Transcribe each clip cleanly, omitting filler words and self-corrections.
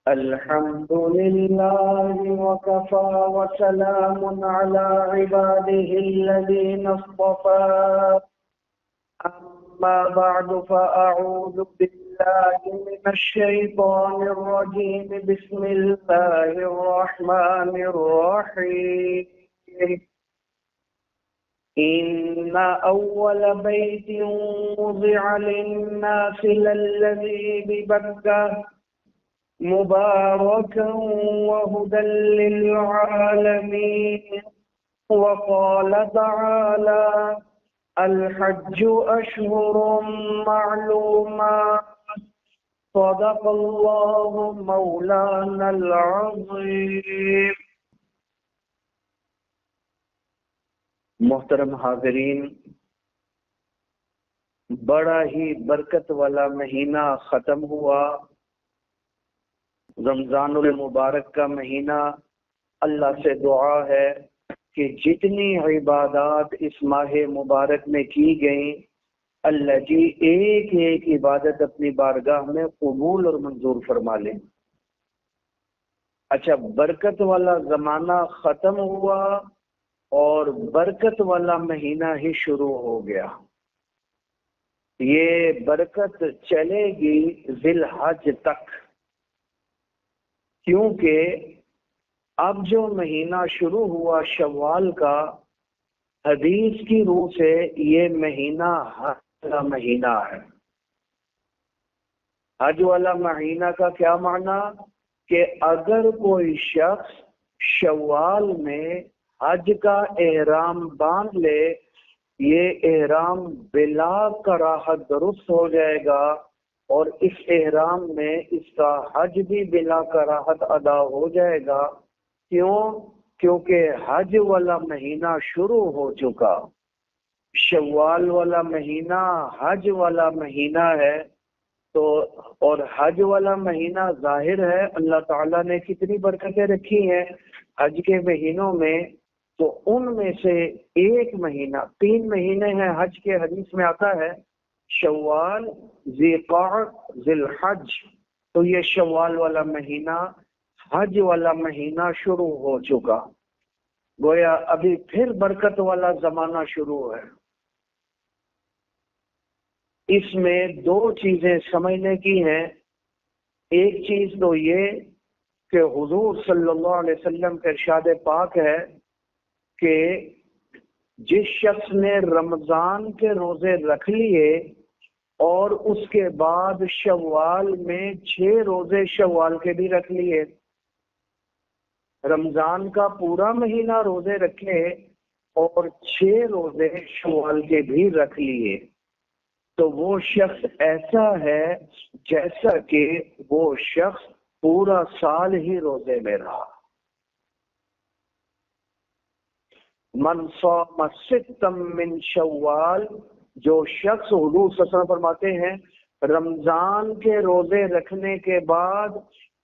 الحمد لله وكفى وسلام على عباده الذين اصطفى أما بعد فأعوذ بالله من الشيطان الرجيم بسم الله الرحمن الرحيم إن أول بيت وضع للناس للذي ببكة مباركا وهدى للعالمين وقال تعالى الحج أشهر معلومات صدق الله مولانا العظيم۔ محترم حاضرین، بڑا ہی برکت والا مہینہ ختم ہوا، رمضان المبارک کا مہینہ۔ اللہ سے دعا ہے کہ جتنی عبادات اس ماہ مبارک میں کی گئیں، اللہ جی ایک ایک عبادت اپنی بارگاہ میں قبول اور منظور فرما لیں۔ اچھا، برکت والا زمانہ ختم ہوا اور برکت والا مہینہ ہی شروع ہو گیا۔ یہ برکت چلے گی ذی الحج تک، کیونکہ اب جو مہینہ شروع ہوا شوال کا، حدیث کی روح سے یہ مہینہ حج کا مہینہ ہے۔ حج والا مہینہ کا کیا معنی؟ کہ اگر کوئی شخص شوال میں حج کا احرام باندھ لے، یہ احرام بلا کراہت درست ہو جائے گا، اور اس احرام میں اس کا حج بھی بلا کراہت ادا ہو جائے گا۔ کیوں؟ کیونکہ حج والا مہینہ شروع ہو چکا، شوال والا مہینہ حج والا مہینہ ہے۔ تو اور حج والا مہینہ ظاہر ہے اللہ تعالیٰ نے کتنی برکتیں رکھی ہیں حج کے مہینوں میں، تو ان میں سے ایک مہینہ، 3 مہینے ہیں حج کے، حدیث میں آتا ہے شوال، ذی قعد، ذی الحج۔ تو یہ شوال والا مہینہ، حج والا مہینہ شروع ہو چکا، گویا ابھی پھر برکت والا زمانہ شروع ہے۔ اس میں 2 چیزیں سمجھنے کی ہیں۔ ایک چیز تو یہ کہ حضور صلی اللہ علیہ وسلم کا ارشاد پاک ہے کہ جس شخص نے رمضان کے روزے رکھ لیے اور اس کے بعد شوال میں 6 روزے شوال کے بھی رکھ لیے، رمضان کا پورا مہینہ روزے رکھے اور 6 روزے شوال کے بھی رکھ لیے، تو وہ شخص ایسا ہے جیسا کہ وہ شخص پورا سال ہی روزے میں رہا۔ من صام 6 من شوال، جو شخص، حضور صلی اللہ علیہ وسلم فرماتے ہیں رمضان کے روزے رکھنے کے بعد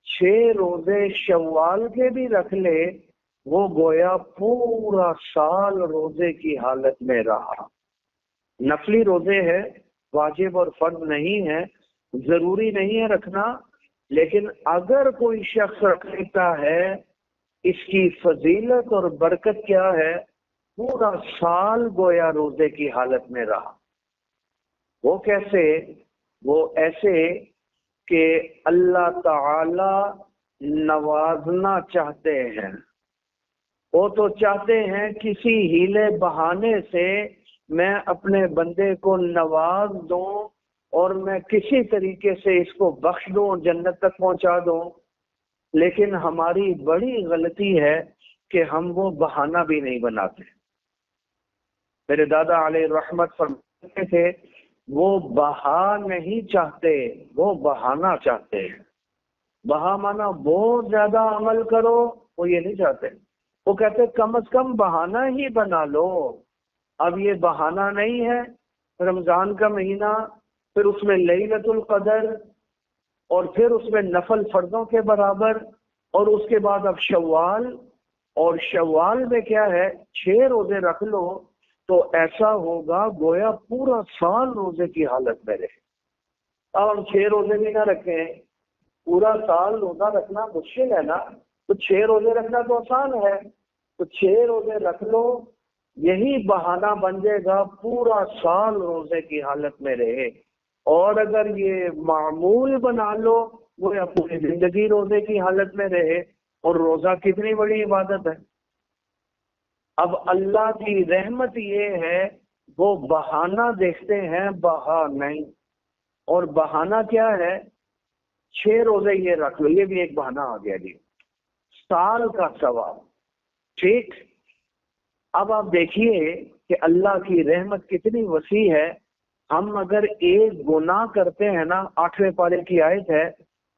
6 روزے شوال کے بھی رکھ لے، وہ گویا پورا سال روزے کی حالت میں رہا۔ نفلی روزے ہے، واجب اور فرض نہیں ہے، ضروری نہیں ہے رکھنا، لیکن اگر کوئی شخص رکھ لیتا ہے، اس کی فضیلت اور برکت کیا ہے؟ پورا سال گویا روزے کی حالت میں رہا۔ وہ کیسے؟ وہ ایسے کہ اللہ تعالی نوازنا چاہتے ہیں، وہ تو چاہتے ہیں کسی ہیلے بہانے سے میں اپنے بندے کو نواز دوں اور میں کسی طریقے سے اس کو بخش دوں، جنت تک پہنچا دوں، لیکن ہماری بڑی غلطی ہے کہ ہم وہ بہانہ بھی نہیں بناتے۔ میرے دادا علیہ رحمت فرماتے تھے وہ بہا نہیں چاہتے، وہ بہانا چاہتے ہیں۔ بہا مانا بہت زیادہ عمل کرو، وہ یہ نہیں چاہتے۔ وہ کہتے کم از کم بہانہ ہی بنا لو۔ اب یہ بہانہ نہیں ہے، رمضان کا مہینہ، پھر اس میں لیلۃ القدر، اور پھر اس میں نفل فرضوں کے برابر، اور اس کے بعد اب شوال، اور شوال میں کیا ہے 6 روزے رکھ لو، تو ایسا ہوگا گویا پورا سال روزے کی حالت میں رہے۔ اب ہم 6 روزے بھی نہ رکھیں، پورا سال روزہ رکھنا مشکل ہے نا، تو 6 روزے رکھنا تو آسان ہے، تو 6 روزے رکھ لو، یہی بہانہ بن جائے گا پورا سال روزے کی حالت میں رہے۔ اور اگر یہ معمول بنا لو، وہ پوری زندگی روزے کی حالت میں رہے، اور روزہ کتنی بڑی عبادت ہے۔ اب اللہ کی رحمت یہ ہے، وہ بہانہ دیکھتے ہیں، بہا نہیں۔ اور بہانہ کیا ہے؟ 6 روزے یہ رکھ لو، یہ بھی ایک بہانہ آ گیا جی، سال کا ثواب۔ ٹھیک، اب آپ دیکھیے کہ اللہ کی رحمت کتنی وسیع ہے۔ ہم اگر ایک گناہ کرتے ہیں نا، 8ویں پارے کی آیت ہے،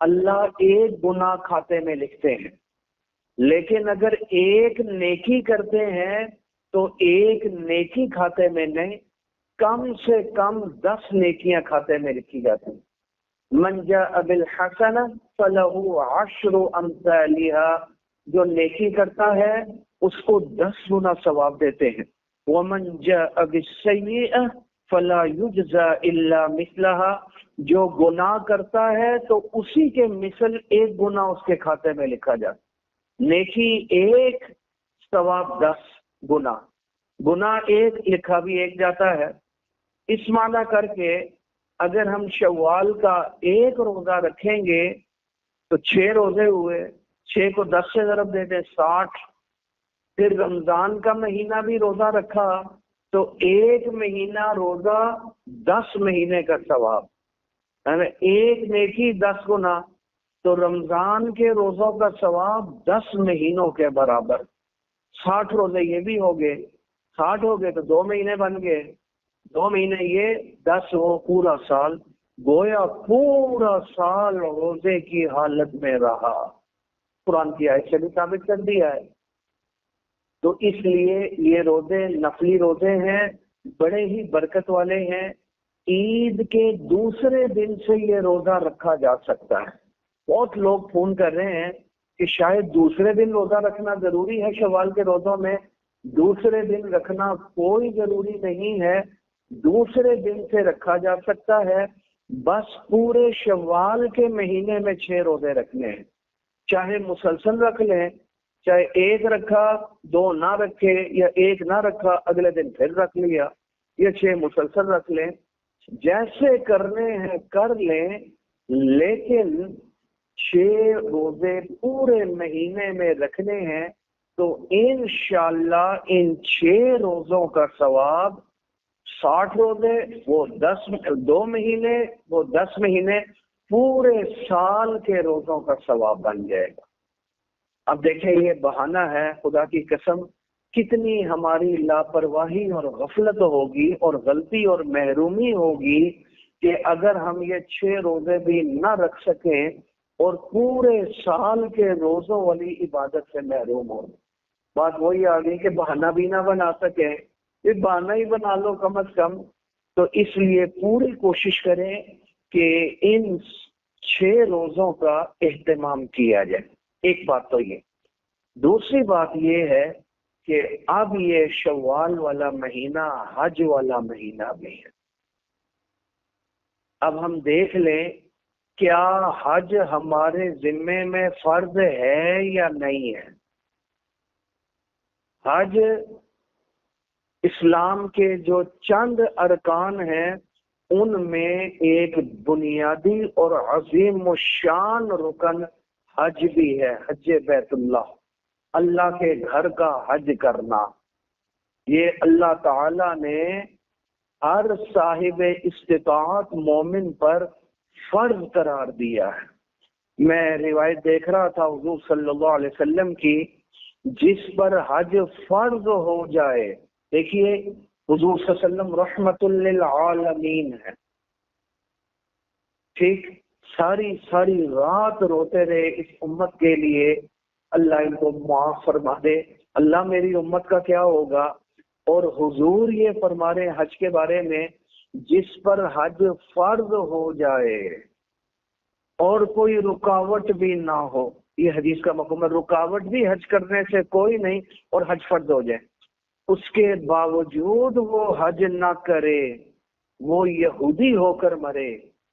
اللہ ایک گناہ کھاتے میں لکھتے ہیں، لیکن اگر ایک نیکی کرتے ہیں تو ایک نیکی کھاتے میں نہیں، کم سے کم 10 نیکیاں کھاتے میں لکھی جاتی ہیں۔ من جاء بالحسنہ فلہ 10 امثالها، جو نیکی کرتا ہے اس کو 10 گنا ثواب دیتے ہیں۔ ومن جاء بالسیئہ فلا یجزى الا مثلها، جو گناہ کرتا ہے تو اسی کے مثل ایک گناہ اس کے کھاتے میں لکھا جاتا ہے۔ نیکی ایک، ثواب 10 گنا، گناہ ایک، لکھا بھی ایک جاتا ہے۔ اس معنی کر کے اگر ہم شوال کا ایک روزہ رکھیں گے تو 6 روزے ہوئے، 6 کو 10 سے ضرب دے دیں 60۔ پھر رمضان کا مہینہ بھی روزہ رکھا تو ایک مہینہ روزہ 10 مہینے کا ثواب، یعنی ایک نیکی 10 گنا، تو رمضان کے روزوں کا ثواب 10 مہینوں کے برابر۔ 60 روزے یہ بھی ہو گئے، 60 ہو گئے تو 2 مہینے بن گئے، 2 مہینے یہ، 10 وہ پورا سال، گویا پورا سال روزے کی حالت میں رہا۔ قرآن کی آیت سے بھی ثابت کر دیا ہے۔ تو اس لیے یہ روزے نفلی روزے ہیں، بڑے ہی برکت والے ہیں۔ عید کے دوسرے دن سے یہ روزہ رکھا جا سکتا ہے۔ بہت لوگ فون کر رہے ہیں کہ شاید دوسرے دن روزہ رکھنا ضروری ہے شوال کے روزوں میں۔ دوسرے دن رکھنا کوئی ضروری نہیں ہے، دوسرے دن سے رکھا جا سکتا ہے، بس پورے شوال کے مہینے میں 6 روزے رکھنے ہیں۔ چاہے مسلسل رکھ لیں، چاہے ایک رکھا 2 نہ رکھے، یا ایک نہ رکھا اگلے دن پھر رکھ لیا، یا 6 مسلسل رکھ لیں، جیسے کرنے ہیں کر لیں، لیکن 6 روزے پورے مہینے میں رکھنے ہیں تو انشاءاللہ ان 6 روزوں کا ثواب 60 روزے وہ 2 مہینے وہ 10 مہینے، پورے سال کے روزوں کا ثواب بن جائے گا۔ اب دیکھیں یہ بہانہ ہے، خدا کی قسم کتنی ہماری لاپرواہی اور غفلت ہوگی اور غلطی اور محرومی ہوگی کہ اگر ہم یہ 6 روزے بھی نہ رکھ سکیں اور پورے سال کے روزوں والی عبادت سے محروم ہوں۔ بات وہی آ گئی کہ بہانہ بھی نہ بنا سکیں، یہ بہانہ ہی بنا لو کم از کم۔ تو اس لیے پوری کوشش کریں کہ ان 6 روزوں کا اہتمام کیا جائے۔ ایک بات تو یہ، دوسری بات یہ ہے کہ اب یہ شوال والا مہینہ حج والا مہینہ بھی ہے۔ اب ہم دیکھ لیں کیا حج ہمارے ذمے میں فرض ہے یا نہیں ہے۔ حج اسلام کے جو چند ارکان ہیں ان میں ایک بنیادی اور عظیم الشان رکن حج بھی ہے، حج بیت اللہ، اللہ کے گھر کا حج کرنا۔ یہ اللہ تعالی نے ہر صاحب استطاعت مومن پر فرض قرار دیا ہے۔ میں روایت دیکھ رہا تھا حضور صلی اللہ علیہ وسلم کی، جس پر حج فرض ہو جائے، دیکھیے حضور صلی اللہ علیہ وسلم رحمت للعالمین ہے، ٹھیک، ساری رات روتے رہے اس امت کے لیے، اللہ ان کو معاف فرما دے، اللہ میری امت کا کیا ہوگا۔ اور حضور یہ فرما رہے حج کے بارے میں، جس پر حج فرض ہو جائے اور کوئی رکاوٹ بھی نہ ہو، یہ حدیث کا مفہوم ہے، رکاوٹ بھی حج کرنے سے کوئی نہیں اور حج فرض ہو جائے، اس کے باوجود وہ حج نہ کرے، وہ یہودی ہو کر مرے،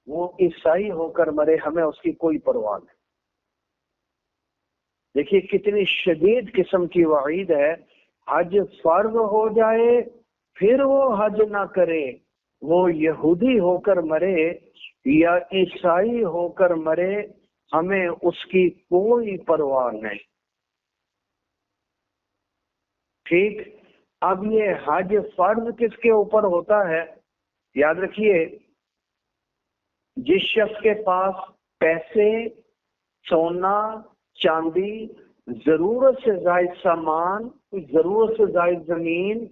وہ عیسائی ہو کر مرے، ہمیں اس کی کوئی پرواہ نہیں۔ دیکھیے کتنی شدید قسم کی وعید ہے، حج فرض ہو جائے پھر وہ حج نہ کرے، وہ یہودی ہو کر مرے یا عیسائی ہو کر مرے، ہمیں اس کی کوئی پرواہ نہیں۔ ٹھیک، اب یہ حج فرض کس کے اوپر ہوتا ہے؟ یاد رکھیے، جس شخص کے پاس پیسے، سونا، چاندی، ضرورت سے زائد سامان، کوئی ضرورت سے زائد زمین،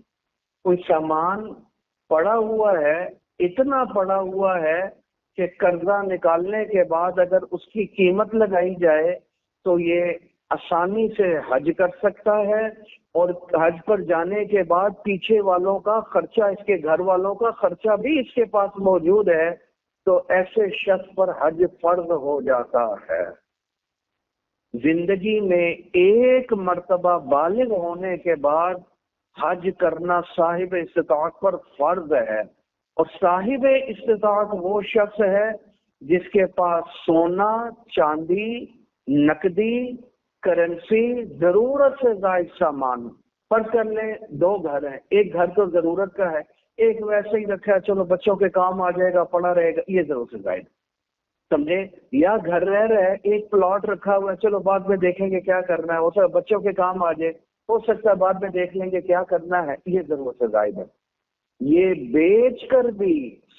کوئی سامان پڑا ہوا ہے، اتنا پڑا ہوا ہے کہ قرضہ نکالنے کے بعد اگر اس کی قیمت لگائی جائے تو یہ آسانی سے حج کر سکتا ہے، اور حج پر جانے کے بعد پیچھے والوں کا خرچہ، اس کے گھر والوں کا خرچہ بھی اس کے پاس موجود ہے، تو ایسے شخص پر حج فرض ہو جاتا ہے۔ زندگی میں ایک مرتبہ بالغ ہونے کے بعد حج کرنا صاحب استطاعت پر فرض ہے، اور صاحب استطاعت وہ شخص ہے جس کے پاس سونا، چاندی، نقدی، کرنسی، ضرورت سے زائد سامان۔ فرض کر لیں 2 گھر ہیں، ایک گھر تو ضرورت کا ہے، ایک ویسے ہی رکھا ہے چلو بچوں کے کام آ جائے گا، پڑا رہے گا، یہ ضرورت سے زائد، سمجھے؟ یا گھر رہ رہے، ایک پلاٹ رکھا ہوا ہے، چلو بعد میں دیکھیں گے کیا کرنا ہے، ہو سکتا ہے بچوں کے کام آ جائے، ہو سکتا ہے بعد میں دیکھ لیں گے کیا کرنا ہے، یہ ضرورت سے زائد ہے۔ یہ بیچ کر بھی،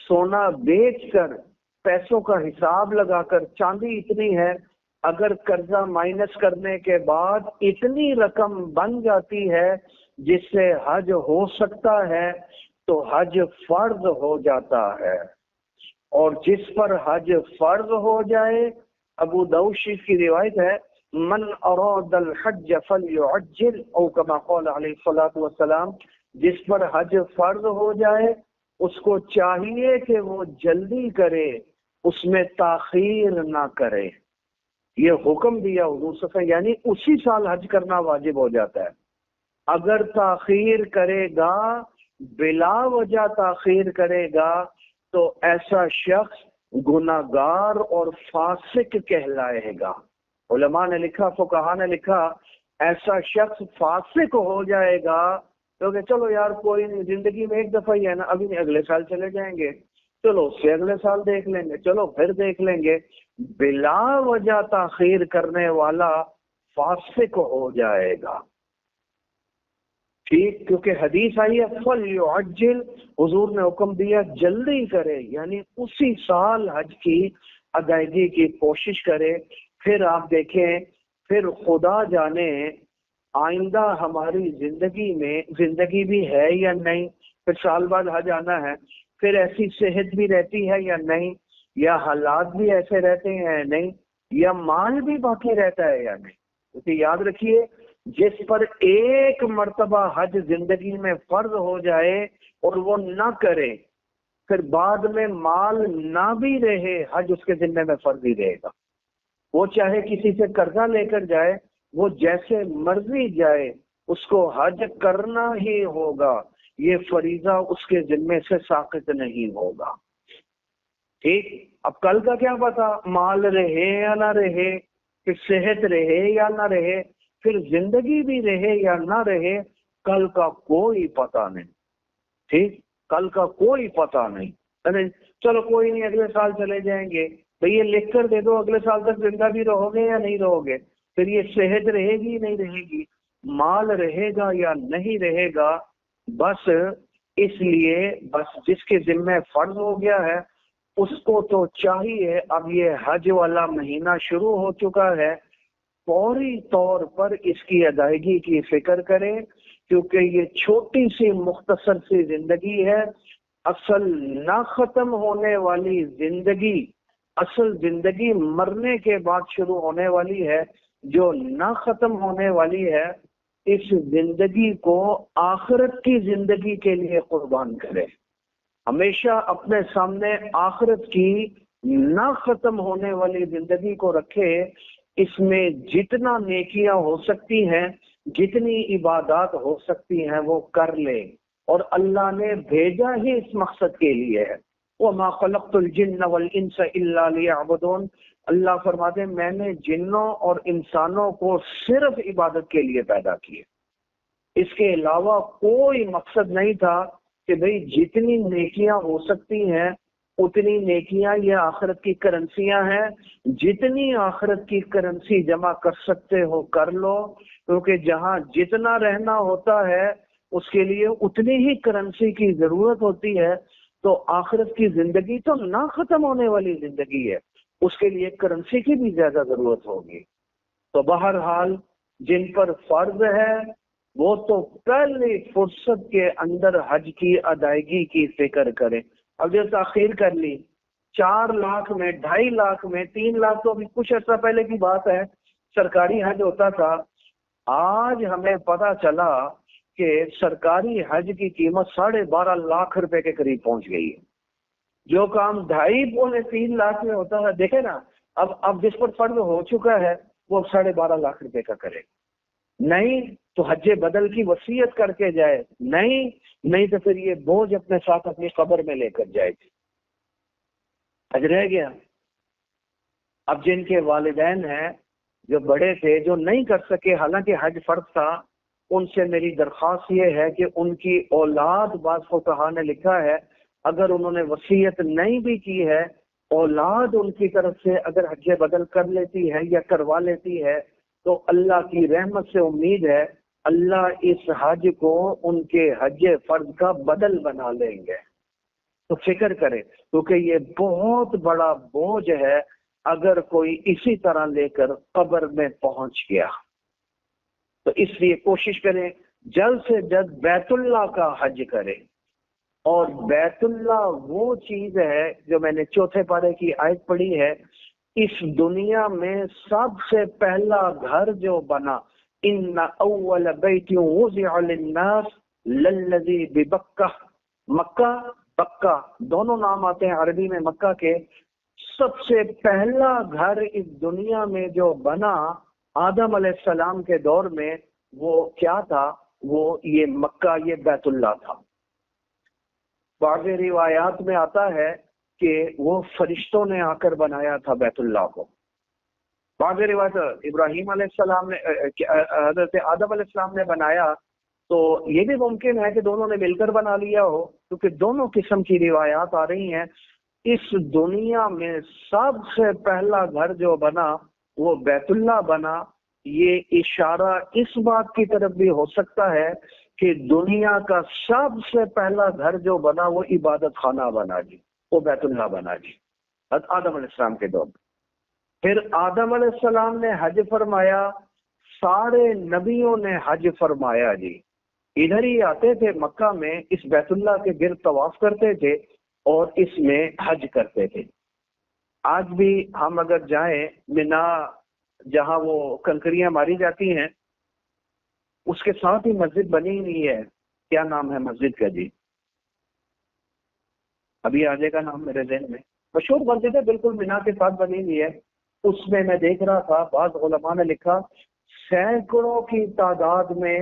سونا بیچ کر، پیسوں کا حساب لگا کر، چاندی اتنی ہے، اگر قرضہ مائنس کرنے کے بعد اتنی رقم بن جاتی ہے جس سے حج ہو سکتا ہے تو حج فرض ہو جاتا ہے۔ اور جس پر حج فرض ہو جائے، ابو داؤد شریف کی روایت ہے، من اراد الحج فلیعجل، او کما قال علیہ الصلوۃ والسلام، جس پر حج فرض ہو جائے اس کو چاہیے کہ وہ جلدی کرے، اس میں تاخیر نہ کرے۔ یہ حکم دیا حضور صلی اللہ علیہ وسلم، یعنی اسی سال حج کرنا واجب ہو جاتا ہے۔ اگر تاخیر کرے گا، بلا وجہ تاخیر کرے گا، تو ایسا شخص گناہگار اور فاسق کہلائے گا۔ علماء نے لکھا، فقہا نے لکھا، ایسا شخص فاسق ہو جائے گا کیونکہ چلو یار کوئی نہیں، زندگی میں ایک دفعہ ہی ہے نا، ابھی نہیں، اگلے سال چلے جائیں گے، چلو اس سے اگلے سال دیکھ لیں گے، چلو پھر دیکھ لیں گے، بلا وجہ تاخیر کرنے والا فاسق ہو جائے گا۔ ٹھیک، کیونکہ حدیث آئی ہے فلیعجل، حضور نے حکم دیا جلدی کرے، یعنی اسی سال حج کی ادائیگی کی کوشش کرے۔ پھر آپ دیکھیں، پھر خدا جانے آئندہ ہماری زندگی میں زندگی بھی ہے یا نہیں، پھر سال بعد حج آنا ہے، پھر ایسی صحت بھی رہتی ہے یا نہیں، یا حالات بھی ایسے رہتے ہیں یا نہیں، یا مال بھی باقی رہتا ہے یا نہیں۔ اسے یاد رکھیے، جس پر ایک مرتبہ حج زندگی میں فرض ہو جائے اور وہ نہ کرے، پھر بعد میں مال نہ بھی رہے، حج اس کے ذمہ میں فرض ہی رہے گا۔ وہ چاہے کسی سے قرضہ لے کر جائے، وہ جیسے مرضی جائے، اس کو حج کرنا ہی ہوگا، یہ فریضہ اس کے ذمے سے ساقط نہیں ہوگا۔ ٹھیک، اب کل کا کیا پتا، مال رہے یا نہ رہے، پھر صحت رہے یا نہ رہے، پھر زندگی بھی رہے یا نہ رہے، کل کا کوئی پتہ نہیں۔ ٹھیک، کل کا کوئی پتہ نہیں، چلو کوئی نہیں اگلے سال چلے جائیں گے، تو یہ لکھ کر دے دو اگلے سال تک زندہ بھی رہو گے یا نہیں رہو گے، پھر یہ صحت رہے گی نہیں رہے گی، مال رہے گا یا نہیں رہے گا، بس اس لیے بس جس کے ذمہ فرض ہو گیا ہے اس کو تو چاہیے، اب یہ حج والا مہینہ شروع ہو چکا ہے، فوری طور پر اس کی ادائیگی کی فکر کریں، کیونکہ یہ چھوٹی سی مختصر سی زندگی ہے، اصل نہ ختم ہونے والی زندگی، اصل زندگی مرنے کے بعد شروع ہونے والی ہے، جو نہ ختم ہونے والی ہے، اس زندگی کو آخرت کی زندگی کے لیے قربان کرے۔ ہمیشہ اپنے سامنے آخرت کی نہ ختم ہونے والی زندگی کو رکھے، اس میں جتنا نیکیاں ہو سکتی ہیں، جتنی عبادات ہو سکتی ہیں وہ کر لے، اور اللہ نے بھیجا ہی اس مقصد کے لیے ہے۔ وما خلقت الجن والانس الا لیعبدون، اللہ فرماتے ہیں میں نے جنوں اور انسانوں کو صرف عبادت کے لیے پیدا کیے، اس کے علاوہ کوئی مقصد نہیں تھا کہ بھئی جتنی نیکیاں ہو سکتی ہیں اتنی نیکیاں یہ آخرت کی کرنسیاں ہیں، جتنی آخرت کی کرنسی جمع کر سکتے ہو کر لو، کیونکہ جہاں جتنا رہنا ہوتا ہے اس کے لیے اتنی ہی کرنسی کی ضرورت ہوتی ہے، تو آخرت کی زندگی تو نہ ختم ہونے والی زندگی ہے، اس کے لیے کرنسی کی بھی زیادہ ضرورت ہوگی۔ تو بہرحال جن پر فرض ہے وہ تو پہلی فرصت کے اندر حج کی ادائیگی کی فکر کریں۔ اب جو تاخیر کر لی 4 لاکھ میں، 2.5 لاکھ میں، 3 لاکھ تو ابھی کچھ عرصہ پہلے کی بات ہے سرکاری حج ہوتا تھا، آج ہمیں پتا چلا کہ سرکاری حج کی قیمت 12.5 لاکھ روپے کے قریب پہنچ گئی ہے۔ جو کام 2.5-3 لاکھ میں ہوتا ہے، دیکھیں نا اب جس پر فرض ہو چکا ہے وہ 12.5 لاکھ روپے کا کرے، نہیں تو حج بدل کی وصیت کر کے جائے، نہیں تو پھر یہ بوجھ اپنے ساتھ اپنی قبر میں لے کر جائے۔ حج رہ گیا۔ اب جن کے والدین ہیں جو بڑے تھے جو نہیں کر سکے، حالانکہ حج فرض تھا، ان سے میری درخواست یہ ہے کہ ان کی اولاد، بعض فقہا نے لکھا ہے اگر انہوں نے وصیت نہیں بھی کی ہے، اولاد ان کی طرف سے اگر حج بدل کر لیتی ہے یا کروا لیتی ہے تو اللہ کی رحمت سے امید ہے اللہ اس حج کو ان کے حج فرض کا بدل بنا لیں گے۔ تو فکر کرے، کیونکہ یہ بہت بڑا بوجھ ہے اگر کوئی اسی طرح لے کر قبر میں پہنچ گیا۔ تو اس لیے کوشش کریں جلد سے جلد بیت اللہ کا حج کریں۔ اور بیت اللہ وہ چیز ہے جو میں نے 4 پارے کی آیت پڑھی ہے، اس دنیا میں سب سے پہلا گھر جو بنا، ان اول بیت وضع للناس للذی ببکہ، مکہ بکہ دونوں نام آتے ہیں عربی میں مکہ کے، سب سے پہلا گھر اس دنیا میں جو بنا آدم علیہ السلام کے دور میں، وہ کیا تھا؟ وہ یہ مکہ، یہ بیت اللہ تھا۔ بعض روایات میں آتا ہے کہ وہ فرشتوں نے آ کر بنایا تھا بیت اللہ کو۔ بعض روایت ابراہیم علیہ السلام نے، حضرت آدم علیہ السلام نے بنایا، تو یہ بھی ممکن ہے کہ دونوں نے مل کر بنا لیا ہو، کیونکہ دونوں قسم کی روایات آ رہی ہیں۔ اس دنیا میں سب سے پہلا گھر جو بنا وہ بیت اللہ بنا۔ یہ اشارہ اس بات کی طرف بھی ہو سکتا ہے کہ دنیا کا سب سے پہلا گھر جو بنا وہ عبادت خانہ بنا جی، وہ بیت اللہ بنا جی، آدم علیہ السلام کے دور میں۔ پھر آدم علیہ السلام نے حج فرمایا، سارے نبیوں نے حج فرمایا جی، ادھر ہی آتے تھے مکہ میں، اس بیت اللہ کے گرد طواف کرتے تھے اور اس میں حج کرتے تھے۔ آج بھی ہم اگر جائیں منا، جہاں وہ کنکریاں ماری جاتی ہیں، اس کے ساتھ ہی مسجد بنی ہوئی ہے، کیا نام ہے مسجد کا جی؟ ابھی آ جائے گا نام میرے ذہن میں، مشہور مسجد ہے، بالکل منا کے ساتھ بنی ہوئی ہے۔ اس میں میں دیکھ رہا تھا بعض علماء نے لکھا سینکڑوں کی تعداد میں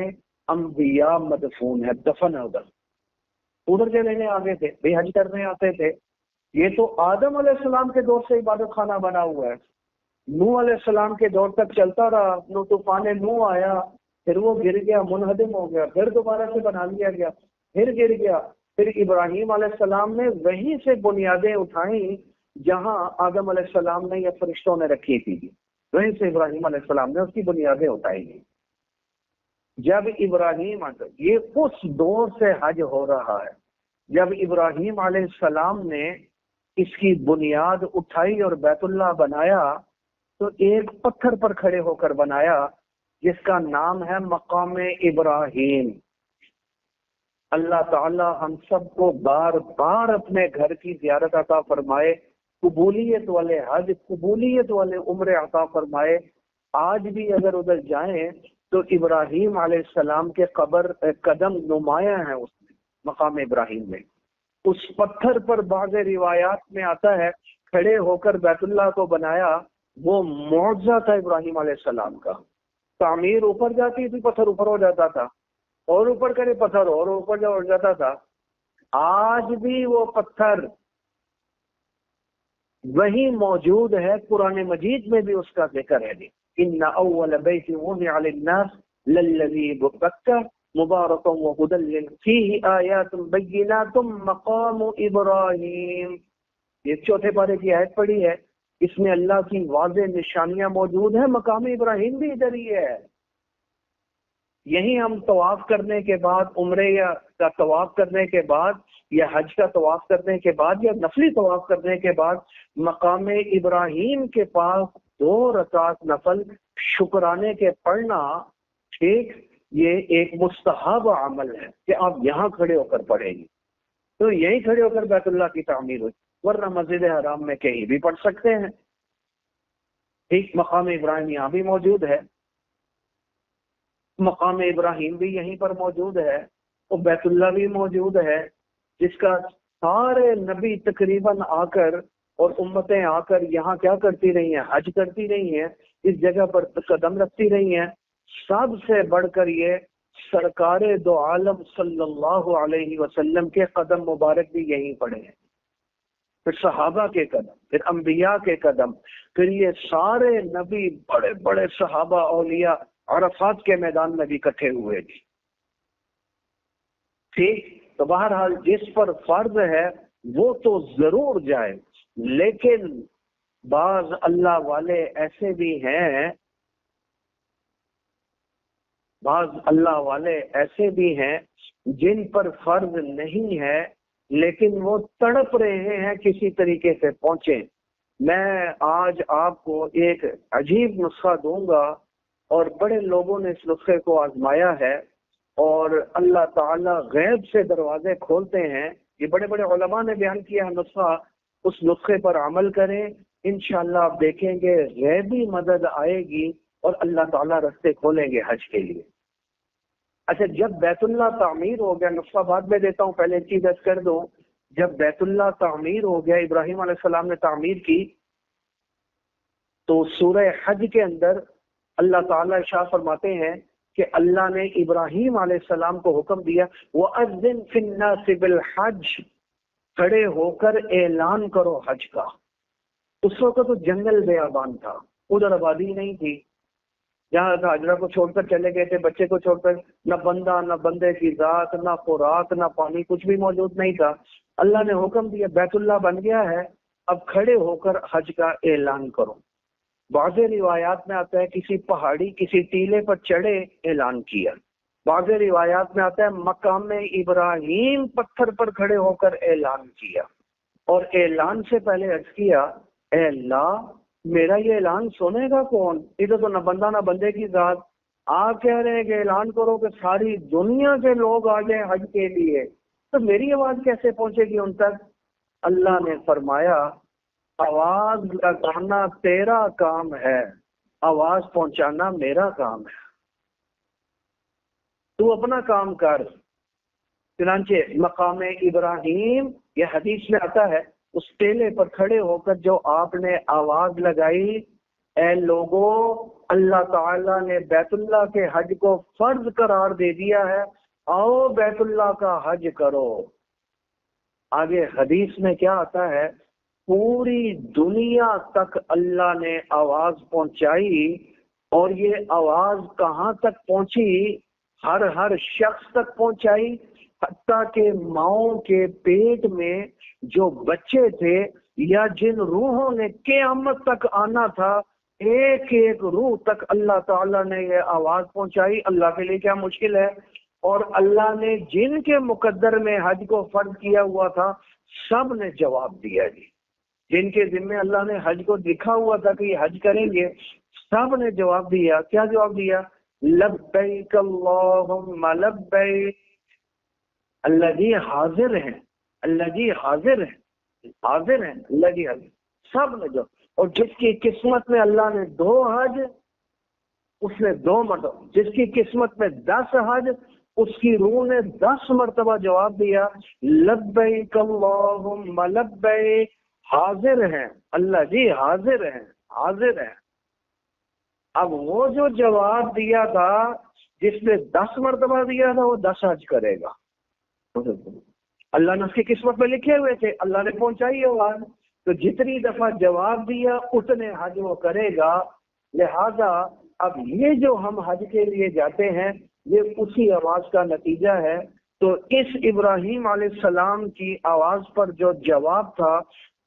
انبیاء مدفون ہے، دفن ہے ادھر کے لینے آگے تھے، بے حج کرنے آتے تھے۔ یہ تو آدم علیہ السلام کے دور سے عبادت خانہ بنا ہوا ہے، نوح علیہ السلام کے دور تک چلتا رہا، طوفان نوح آیا، پھر وہ گر گیا، منہدم ہو گیا، پھر دوبارہ سے بنا لیا گیا، پھر گر گیا، پھر ابراہیم علیہ السلام نے وہیں سے بنیادیں اٹھائیں جہاں آدم علیہ السلام نے یا فرشتوں نے رکھی تھی، وہیں سے ابراہیم علیہ السلام نے اس کی بنیادیں اٹھائی گی۔ جب ابراہیم، یہ اس دور سے حج ہو رہا ہے جب ابراہیم علیہ السلام نے اس کی بنیاد اٹھائی اور بیت اللہ بنایا، تو ایک پتھر پر کھڑے ہو کر بنایا جس کا نام ہے مقام ابراہیم۔ اللہ تعالی ہم سب کو بار بار اپنے گھر کی زیارت عطا فرمائے، قبولیت والے حج، قبولیت والے عمرے عطا فرمائے۔ آج بھی اگر ادھر جائیں تو ابراہیم علیہ السلام کے قدم نمایاں ہیں اس میں، مقام ابراہیم میں۔ اس پتھر پر بعض روایات میں آتا ہے کھڑے ہو کر بیت اللہ کو بنایا، وہ معجزہ تھا ابراہیم علیہ السلام کا۔ تعمیر اوپر جاتی تھی، پتھر اوپر ہو جاتا تھا، اور اوپر کرے پتھر اور اوپر جا اڑ جاتا تھا۔ آج بھی وہ پتھر وہی موجود ہے قرآن مجید میں بھی اس کا ذکر ہے. ان اول بیت وضع للناس للذی ببکہ مبارکا وہدی فیہ آیات بینات مقام ابراہیم. یہ چوتھے پارے کی آیت پڑھی ہے، اس میں اللہ کی واضح نشانیاں موجود ہیں. مقام ابراہیم بھی ادھر ہی ہے. یہی ہم طواف کرنے کے بعد، عمرے یا کا طواف کرنے کے بعد، یا حج کا طواف کرنے کے بعد، یا نفلی طواف کرنے کے بعد مقام ابراہیم کے پاس 2 رکعت نفل شکرانے کے پڑھنا، ٹھیک، یہ ایک مستحب عمل ہے کہ آپ یہاں کھڑے ہو کر پڑھیں گے. تو یہیں کھڑے ہو کر بیت اللہ کی تعمیر ہوئی، ورنہ مسجد حرام میں کہیں بھی پڑھ سکتے ہیں. ٹھیک، مقام ابراہیم یہاں بھی موجود ہے، مقام ابراہیم بھی یہیں پر موجود ہے، اور بیت اللہ بھی موجود ہے، جس کا سارے نبی تقریباً آ کر اور امتیں آ کر یہاں کیا کرتی رہی ہیں؟ حج کرتی رہی ہیں، اس جگہ پر قدم رکھتی رہی ہیں. سب سے بڑھ کر یہ سرکار دو عالم صلی اللہ علیہ وسلم کے قدم مبارک بھی یہیں پڑے ہیں، پھر صحابہ کے قدم، پھر انبیاء کے قدم، پھر یہ سارے نبی، بڑے بڑے صحابہ، اولیاء عرفات کے میدان میں بھی اکٹھے ہوئے تھے. ٹھیک، تو بہرحال جس پر فرض ہے وہ تو ضرور جائے، لیکن بعض اللہ والے ایسے بھی ہیں، بعض اللہ والے ایسے بھی ہیں جن پر فرض نہیں ہے لیکن وہ تڑپ رہے ہیں کسی طریقے سے پہنچے. میں آج آپ کو ایک عجیب نسخہ دوں گا، اور بڑے لوگوں نے اس نسخے کو آزمایا ہے، اور اللہ تعالی غیب سے دروازے کھولتے ہیں. یہ بڑے بڑے علماء نے بیان کیا ہے نسخہ، اس نسخے پر عمل کریں، انشاءاللہ آپ دیکھیں گے غیبی مدد آئے گی اور اللہ تعالیٰ رستے کھولیں گے حج کے لیے. اچھا، جب بیت اللہ تعمیر ہو گیا، نسخہ بعد میں دیتا ہوں، پہلے چیز عرض کر دوں، جب بیت اللہ تعمیر ہو گیا، ابراہیم علیہ السلام نے تعمیر کی، تو سورہ حج کے اندر اللہ تعالیٰ ارشاد فرماتے ہیں کہ اللہ نے ابراہیم علیہ السلام کو حکم دیا، وَأَذِّن فِي النَّاسِ بِالْحَجِّ، کھڑے ہو کر اعلان کرو حج کا. اس وقت تو جنگل بیابان تھا، ادھر آبادی نہیں تھی، جہاں حاجرہ کو چھوڑ کر چلے گئے تھے، بچے کو چھوڑ کر، نہ بندہ، نہ بندے کی ذات، نہ خوراک، نہ پانی، کچھ بھی موجود نہیں تھا. اللہ نے حکم دیا، بیت اللہ بن گیا ہے، اب کھڑے ہو کر حج کا اعلان کرو. بعض روایات میں آتا ہے کسی پہاڑی، کسی ٹیلے پر چڑھے اعلان کیا. بعض روایات میں آتا ہے مقام ابراہیم پتھر پر کھڑے ہو کر اعلان کیا، اور اعلان سے پہلے عرض کیا، اے اللہ میرا یہ اعلان سنے گا کون؟ ادھر تو نہ بندہ نہ بندے کی ذات، آپ کہہ رہے ہیں کہ اعلان کرو کہ ساری دنیا کے لوگ آ جائیں حج کے لیے، تو میری آواز کیسے پہنچے گی ان تک؟ اللہ نے فرمایا، آواز لگانا تیرا کام ہے، آواز پہنچانا میرا کام ہے، تو اپنا کام کر. چنانچہ مقام ابراہیم، یہ حدیث میں آتا ہے، اس ٹیلے پر کھڑے ہو کر جو آپ نے آواز لگائی، اے لوگو، اللہ تعالیٰ نے بیت اللہ کے حج کو فرض قرار دے دیا ہے، آؤ بیت اللہ کا حج کرو. آگے حدیث میں کیا آتا ہے، پوری دنیا تک اللہ نے آواز پہنچائی، اور یہ آواز کہاں تک پہنچی؟ ہر شخص تک پہنچائی، حتیٰ کہ ماؤں کے پیٹ میں جو بچے تھے یا جن روحوں نے قیامت تک آنا تھا، ایک ایک روح تک اللہ تعالیٰ نے یہ آواز پہنچائی. اللہ کے لیے کیا مشکل ہے؟ اور اللہ نے جن کے مقدر میں حج کو فرض کیا ہوا تھا سب نے جواب دیا. جی، جن کے ذمہ اللہ نے حج کو لکھا ہوا تھا کہ یہ حج کریں گے، سب نے جواب دیا. کیا جواب دیا؟ لبیک اللہم لبیک. اللہ جی حاضر ہیں، اللہ جی حاضر ہیں، حاضر ہیں، اللہ جی حاضر. سب نے جو، اور جس کی قسمت میں اللہ نے 2 حج، اس نے 2 مرتبہ، جس کی قسمت میں 10 حج، اس کی روح نے 10 مرتبہ جواب دیا، لبیک اللہم لبیک. حاضر ہیں، اللہ جی حاضر ہیں، حاضر ہیں. اب وہ جو جواب دیا تھا، جس نے 10 مرتبہ دیا تھا، وہ 10 حج کرے گا. اللہ نے اس کی قسمت میں لکھے ہوئے تھے، اللہ نے پہنچائی آواز. تو جتنی دفعہ جواب دیا اتنے حج وہ کرے گا. لہذا اب یہ جو ہم حج کے لیے جاتے ہیں یہ اسی آواز کا نتیجہ ہے. تو اس ابراہیم علیہ السلام کی آواز پر جو جواب تھا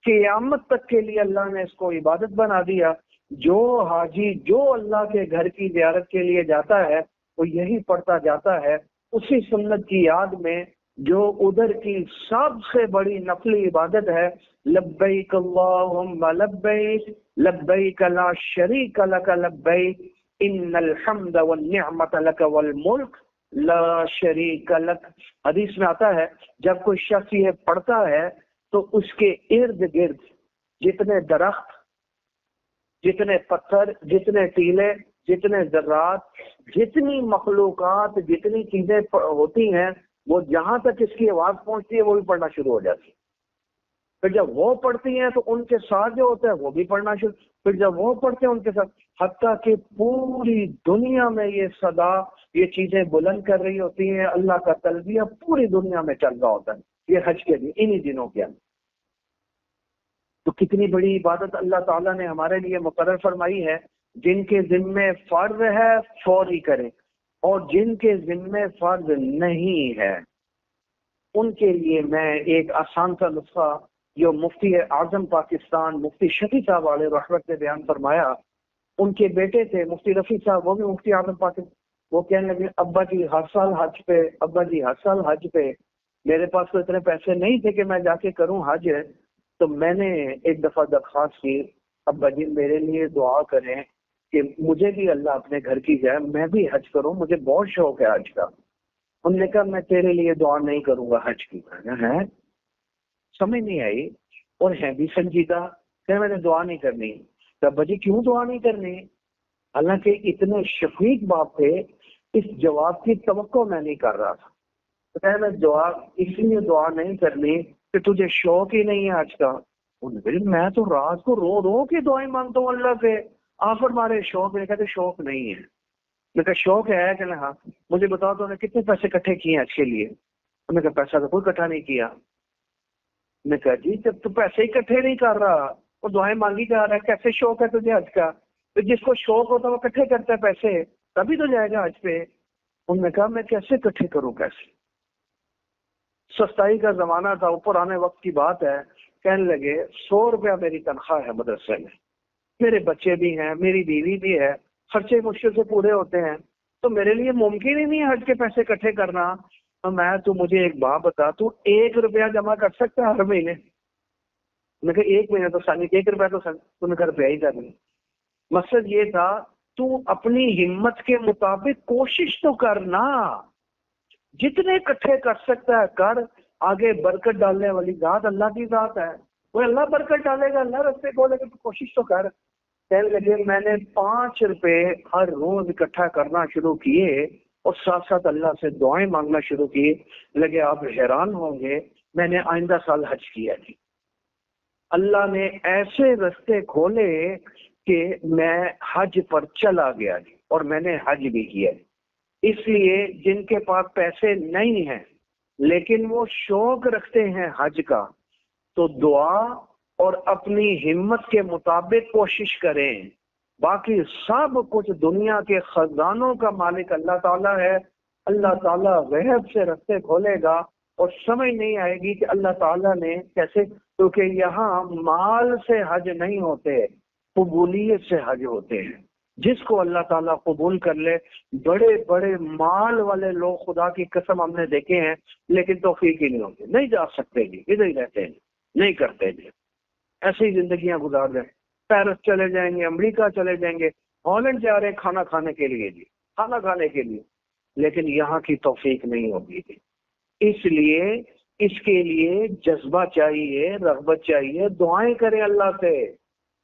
قیامت تک کے لیے اللہ نے اس کو عبادت بنا دیا. جو حاجی جو اللہ کے گھر کی زیارت کے لیے جاتا ہے وہ یہی پڑھتا جاتا ہے اسی سنت کی یاد میں جو ادھر کی سب سے بڑی نفلی عبادت ہے. لبیک اللہم لبیک لبیک لا شریک لک لبیک ان الحمد والنعمت لک والملک لا شریک لک. حدیث میں آتا ہے جب کوئی شخص یہ پڑھتا ہے تو اس کے ارد گرد جتنے درخت، جتنے پتھر، جتنے ٹیلے، جتنے ذرات، جتنی مخلوقات، جتنی چیزیں ہوتی ہیں وہ جہاں تک اس کی آواز پہنچتی ہے وہ بھی پڑھنا شروع ہو جاتی ہے. پھر جب وہ پڑھتی ہیں تو ان کے ساتھ جو ہوتا ہے وہ بھی پڑھنا شروع، پھر جب وہ پڑھتے ہیں ان کے ساتھ، حتیٰ کہ پوری دنیا میں یہ صدا، یہ چیزیں بلند کر رہی ہوتی ہیں. اللہ کا تلبیہ پوری دنیا میں چل رہا ہوتا ہے یہ حج کے دن، انہی دنوں کے اندر. تو کتنی بڑی عبادت اللہ تعالیٰ نے ہمارے لیے مقرر فرمائی ہے. جن کے ذمے فرض ہے فوری کریں، اور جن کے ذمے فرض نہیں ہے ان کے لیے میں ایک آسان سا نسخہ جو مفتی اعظم پاکستان مفتی شفیع صاحب علیہ رحمت نے بیان فرمایا. ان کے بیٹے تھے مفتی رفیع صاحب، وہ بھی مفتی اعظم پاکستان. وہ کہنے لگے ابا جی ہر سال حج پہ، ابا جی ہر سال حج پہ. میرے پاس تو اتنے پیسے نہیں تھے کہ میں جا کے کروں حج. تو میں نے ایک دفعہ درخواست کی ابا جی میرے لیے دعا کریں کہ مجھے بھی اللہ اپنے گھر کی جائے، میں بھی حج کروں، مجھے بہت شوق ہے حج کا. انہوں نے کہا میں تیرے لیے دعا نہیں کروں گا حج کی. ہے سمجھ نہیں آئی، اور ہے بھی سنجیدہ کہ میں نے دعا نہیں کرنی. تو ابا جی کیوں دعا نہیں کرنی؟ حالانکہ اتنے شفیق باپ تھے، اس جواب کی توقع میں نہیں کر رہا تھا. تو میں دعا اس لیے دعا نہیں کرنی کہ تجھے شوق ہی نہیں ہے حج کا. میں تو رات کو رو رو کے دعائیں مانگتا ہوں اللہ سے، آپ ہمارے شوق نہیں. کہتے شوق نہیں ہے. میں کہا شوق ہے کہ ہاں. مجھے بتاؤ تو نے کتنے پیسے اکٹھے کیے حج کے لیے؟ میں کہا پیسہ تو کوئی اکٹھا نہیں کیا. میں کہا جی جب تو پیسے اکٹھے نہیں کر رہا اور دعائیں مانگی جا رہا ہے کیسے شوق ہے تجھے حج کا؟ تو جس کو شوق ہوتا ہے وہ اکٹھے کرتا ہے پیسے تبھی تو جائے گا حج پہ. انہوں نے کہا میں کیسے اکٹھے کروں؟ کیسے؟ سستائی کا زمانہ تھا، اوپر آنے وقت کی بات ہے. کہنے لگے 100 روپیہ میری تنخواہ ہے مدرسے میں، میرے بچے بھی ہیں، میری بیوی بھی ہے، خرچے مشکل سے پورے ہوتے ہیں، تو میرے لیے ممکن ہی نہیں ہے حج کے پیسے اکٹھے کرنا. تو مجھے ایک بات بتا، تو 1 روپیہ جمع کر سکتا ہے ہر مہینے؟ میں کہا 1 مہینے تو سانی 1 روپیہ تو تم نے روپیہ ہی کرنی. مقصد یہ تھا تو اپنی ہمت کے مطابق کوشش تو کرنا، جتنے اکٹھے کر سکتا ہے کر. آگے برکت ڈالنے والی ذات اللہ کی ذات ہے، وہ اللہ برکت ڈالے گا، اللہ رستے کھولے گا، تو کوشش تو کر. کہنے لگے میں نے 5 روپے ہر روز اکٹھا کرنا شروع کیے اور ساتھ ساتھ اللہ سے دعائیں مانگنا شروع کیے. لگے آپ حیران ہوں گے، میں نے آئندہ سال حج کیا جی. اللہ نے ایسے رستے کھولے کہ میں حج پر چلا گیا جی، اور میں نے حج بھی کیا. اس لیے جن کے پاس پیسے نہیں ہیں لیکن وہ شوق رکھتے ہیں حج کا، تو دعا اور اپنی ہمت کے مطابق کوشش کریں. باقی سب کچھ دنیا کے خزانوں کا مالک اللہ تعالیٰ ہے. اللہ تعالیٰ غیب سے رستے کھولے گا اور سمجھ نہیں آئے گی کہ اللہ تعالیٰ نے کیسے، کیونکہ یہاں مال سے حج نہیں ہوتے، قبولیت سے حج ہوتے ہیں. جس کو اللہ تعالیٰ قبول کر لے. بڑے بڑے مال والے لوگ خدا کی قسم ہم نے دیکھے ہیں لیکن توفیق ہی نہیں ہوتے، نہیں جا سکتے جی، ادھر ہی رہتے ہیں، نہیں کرتے جی، ایسی زندگیاں گزار دیں. پیرس چلے جائیں گے، امریکہ چلے جائیں گے، ہالینڈ جا رہے ہیں کھانا کھانے کے لیے جی، کھانا کھانے کے لیے، لیکن یہاں کی توفیق نہیں ہوگی جی. اس لیے اس کے لیے جذبہ چاہیے، رغبت چاہیے، دعائیں کریں اللہ سے،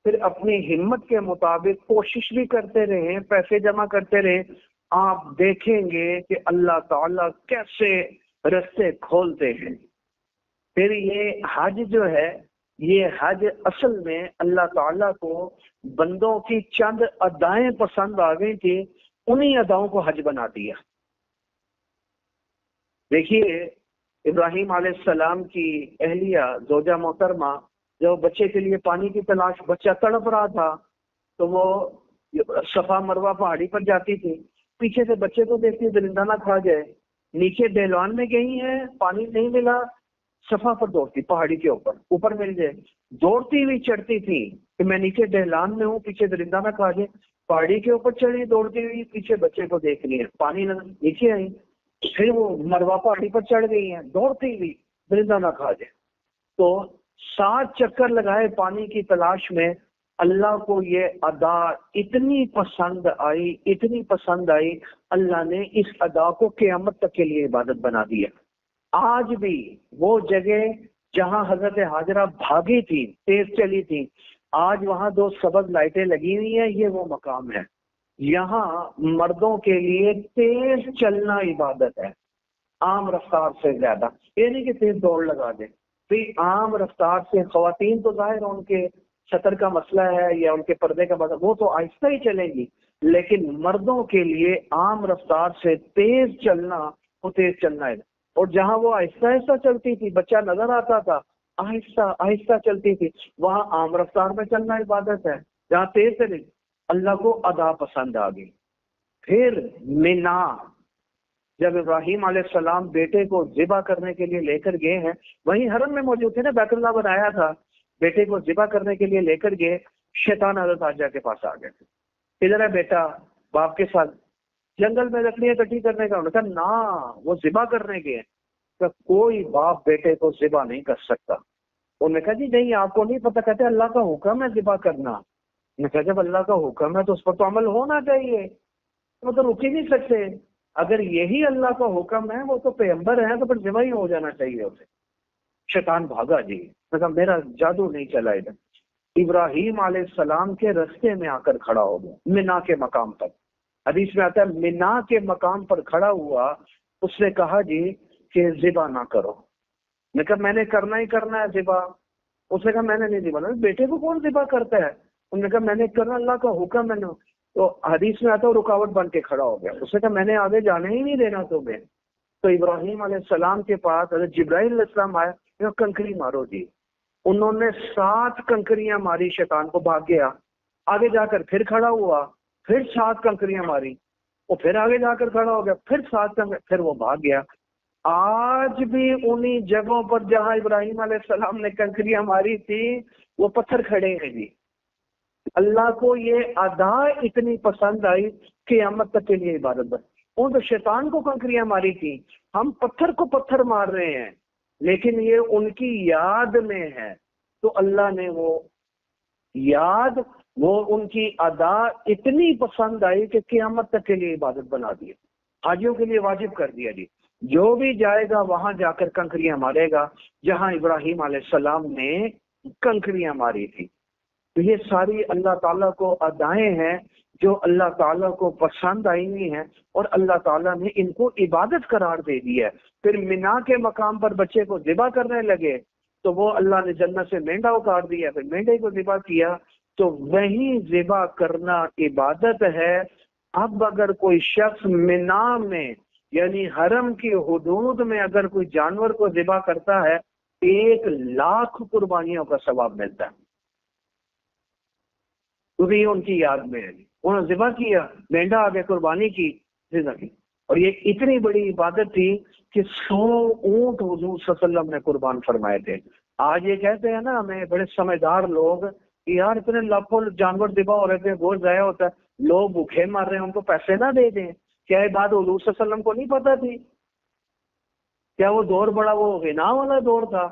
پھر اپنی ہمت کے مطابق کوشش بھی کرتے رہیں، پیسے جمع کرتے رہیں. آپ دیکھیں گے کہ اللہ تعالیٰ کیسے رستے کھولتے ہیں. پھر یہ حج جو ہے، یہ حج اصل میں اللہ تعالیٰ کو بندوں کی چند ادائیں پسند آ گئی تھی، انہی اداؤں کو حج بنا دیا. دیکھیے ابراہیم علیہ السلام کی اہلیہ زوجہ محترمہ جب بچے کے لیے پانی کی تلاش، بچہ تڑپ رہا تھا تو وہ صفا مروہ پہاڑی پر جاتی تھی، پیچھے سے بچے کو دیکھتی درندہ نہ کھا جائے، نیچے ڈہلوان میں گئی ہیں، پانی نہیں ملا، صفا پر دوڑتی، پہاڑی کے اوپر مل جائے، دوڑتی ہوئی چڑھتی تھی کہ میں نیچے ڈہلان میں ہوں، پیچھے درندہ نہ کھا جائے، پہاڑی کے اوپر چڑھی دوڑتی ہوئی، پیچھے بچے کو دیکھ لیا، پانی نہ، نیچے آئی، پھر وہ مروہ پہاڑی پر چڑھ گئی ہیں دوڑتی ہوئی، درندہ نہ کھا جائے۔ تو 7 چکر لگائے پانی کی تلاش میں۔ اللہ کو یہ ادا اتنی پسند آئی، اللہ نے اس ادا کو قیامت تک کے لیے عبادت بنا دیا۔ آج بھی وہ جگہ جہاں حضرت ہاجرہ بھاگی تھی، تیز چلی تھی، آج وہاں 2 سبز لائٹیں لگی ہوئی ہیں، یہ وہ مقام ہے۔ یہاں مردوں کے لیے تیز چلنا عبادت ہے، عام رفتار سے زیادہ، یہ نہیں کہ تیز دوڑ لگا دیں، عام رفتار سے۔ خواتین تو ظاہر ان کے سطر کا مسئلہ ہے یا ان کے پردے کا مسئلہ، وہ تو آہستہ ہی چلیں گی، لیکن مردوں کے لیے عام رفتار سے تیز چلنا، وہ تیز چلنا ہے۔ اور جہاں وہ آہستہ آہستہ چلتی تھی، بچہ نظر آتا تھا، آہستہ آہستہ چلتی تھی، وہاں عام رفتار میں چلنا عبادت ہے، جہاں تیز چلے۔ اللہ کو ادا پسند آ گئی۔ پھر منا، جب ابراہیم علیہ السلام بیٹے کو ذبح کرنے کے لیے لے کر گئے ہیں، وہیں حرم میں موجود تھے نا، بیت اللہ بنایا تھا، بیٹے کو ذبح کرنے کے لیے لے کر گئے، شیطان حضرت حاجرہ کے پاس آ گئے تھے، ادھر ہے بیٹا باپ کے ساتھ، جنگل میں لکڑیاں اکٹھی کرنے کا، انہوں نے کہا نا، وہ ذبح کرنے گئے، کہ کوئی باپ بیٹے کو ذبح نہیں کر سکتا۔ انہوں نے کہا جی نہیں، آپ کو نہیں پتہ، کہتے اللہ کا حکم ہے ذبح کرنا۔ انہوں نے کہا جب اللہ کا حکم ہے تو اس پر تو عمل ہونا چاہیے، وہ تو رک ہی نہیں سکتے، اگر یہی اللہ کا حکم ہے، وہ تو پیغمبر ہے، تو پھر ذبح ہی ہو جانا چاہیے اسے۔ شیطان بھاگا جی، میں کہا میرا جادو نہیں چلا ادھر۔ ابراہیم علیہ السلام کے رستے میں آ کر کھڑا ہو گیا، منا کے مقام پر۔ حدیث میں آتا ہے منا کے مقام پر کھڑا ہوا، اس نے کہا جی کہ ذبح نہ کرو۔ میں کہا میں نے کرنا ہی کرنا ہے ذبح۔ اس نے کہا میں نے نہیں ذبح، بیٹے کو کون ذبح کرتا ہے؟ انہوں نے کہا میں نے کرنا، اللہ کا حکم ہے۔ تو حدیث میں آتا ہے رکاوٹ بن کے کھڑا ہو گیا، اس نے کہا میں نے آگے جانے ہی نہیں دینا تمہیں۔ تو ابراہیم علیہ السلام کے پاس حضرت جبرائیل علیہ السلام آیا، کنکری مارو جی۔ انہوں نے 7 کنکریاں ماری، شیطان کو بھاگ گیا۔ آگے جا کر پھر کھڑا ہوا، پھر 7 کنکریاں ماری، وہ پھر آگے جا کر کھڑا ہو گیا، پھر 7 کنکریاں، پھر وہ بھاگ گیا۔ آج بھی انہی جگہوں پر جہاں ابراہیم علیہ السلام نے کنکریاں ماری تھی، وہ پتھر کھڑے ہیں جی۔ اللہ کو یہ ادا اتنی پسند آئی، قیامت تک کے لیے عبادت بن۔ ان تو شیطان کو کنکریاں ماری تھی، ہم پتھر کو پتھر مار رہے ہیں، لیکن یہ ان کی یاد میں ہے، تو اللہ نے وہ یاد، وہ ان کی ادا اتنی پسند آئی کہ قیامت تک کے لیے عبادت بنا دی، حاجیوں کے لیے واجب کر دیا جی۔ جو بھی جائے گا وہاں جا کر کنکریاں مارے گا جہاں ابراہیم علیہ السلام نے کنکریاں ماری تھی۔ تو یہ ساری اللہ تعالیٰ کو ادائیں ہیں جو اللہ تعالیٰ کو پسند آئی ہوئی ہیں، اور اللہ تعالیٰ نے ان کو عبادت قرار دے دی ہے۔ پھر منا کے مقام پر بچے کو ذبح کرنے لگے تو وہ اللہ نے جنت سے مینڈا اتار دیا، پھر مینڈے کو ذبح کیا، تو وہی ذبح کرنا عبادت ہے۔ اب اگر کوئی شخص منا میں یعنی حرم کی حدود میں اگر کوئی جانور کو ذبح کرتا ہے، 1,00,000 قربانیوں کا ثواب ملتا ہے، کیونکہ یہ ان کی یاد میں ہے۔ انہوں نے ذبح کیا، مینڈا آگے قربانی کی، ذبح کی، اور یہ اتنی بڑی عبادت تھی کہ 100 اونٹ حضور صلی اللہ علیہ وسلم نے قربان فرمائے تھے۔ آج یہ کہتے ہیں نا ہمیں بڑے سمجھدار لوگ کہ یار اتنے لاکھوں جانور ذبح ہو رہے تھے، گوشت ضائع ہوتا ہے، لوگ بھوکے مر رہے ہیں، ان کو پیسے نہ دے دیں۔ کیا یہ بات حضور صلی اللہ علیہ وسلم کو نہیں پتا تھی؟ کیا وہ دور بڑا وہ غنا والا دور تھا؟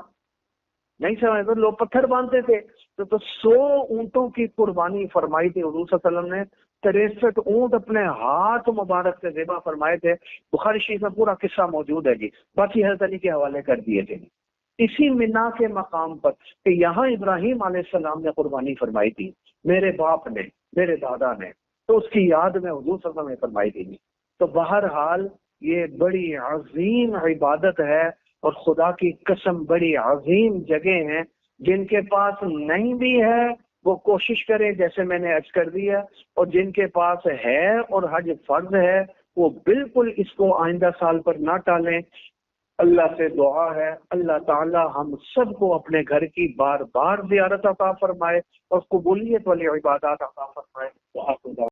نہیں سمجھ، تو لوگ پتھر باندھتے تھے۔ تو 100 اونٹوں کی قربانی فرمائی تھی حضور صلی اللہ علیہ وسلم نے، 63 اونٹ اپنے ہاتھ مبارک سے ذبح فرمائے تھے۔ بخاری شریف میں پورا قصہ موجود ہے جی، باقی حضرت علی کے حوالے کر دیے تھے۔ اسی منا کے مقام پر کہ یہاں ابراہیم علیہ السلام نے قربانی فرمائی تھی، میرے باپ نے، میرے دادا نے، تو اس کی یاد میں حضور صلی اللہ علیہ وسلم نے فرمائی تھی۔ تو بہرحال یہ بڑی عظیم عبادت ہے، اور خدا کی قسم بڑی عظیم جگہ ہیں۔ جن کے پاس نہیں بھی ہے وہ کوشش کریں، جیسے میں نے عرض کر دیا، اور جن کے پاس ہے اور حج فرض ہے وہ بالکل اس کو آئندہ سال پر نہ ٹالیں۔ اللہ سے دعا ہے اللہ تعالی ہم سب کو اپنے گھر کی بار بار زیارت عطا فرمائے اور قبولیت والی عبادات عطا فرمائے۔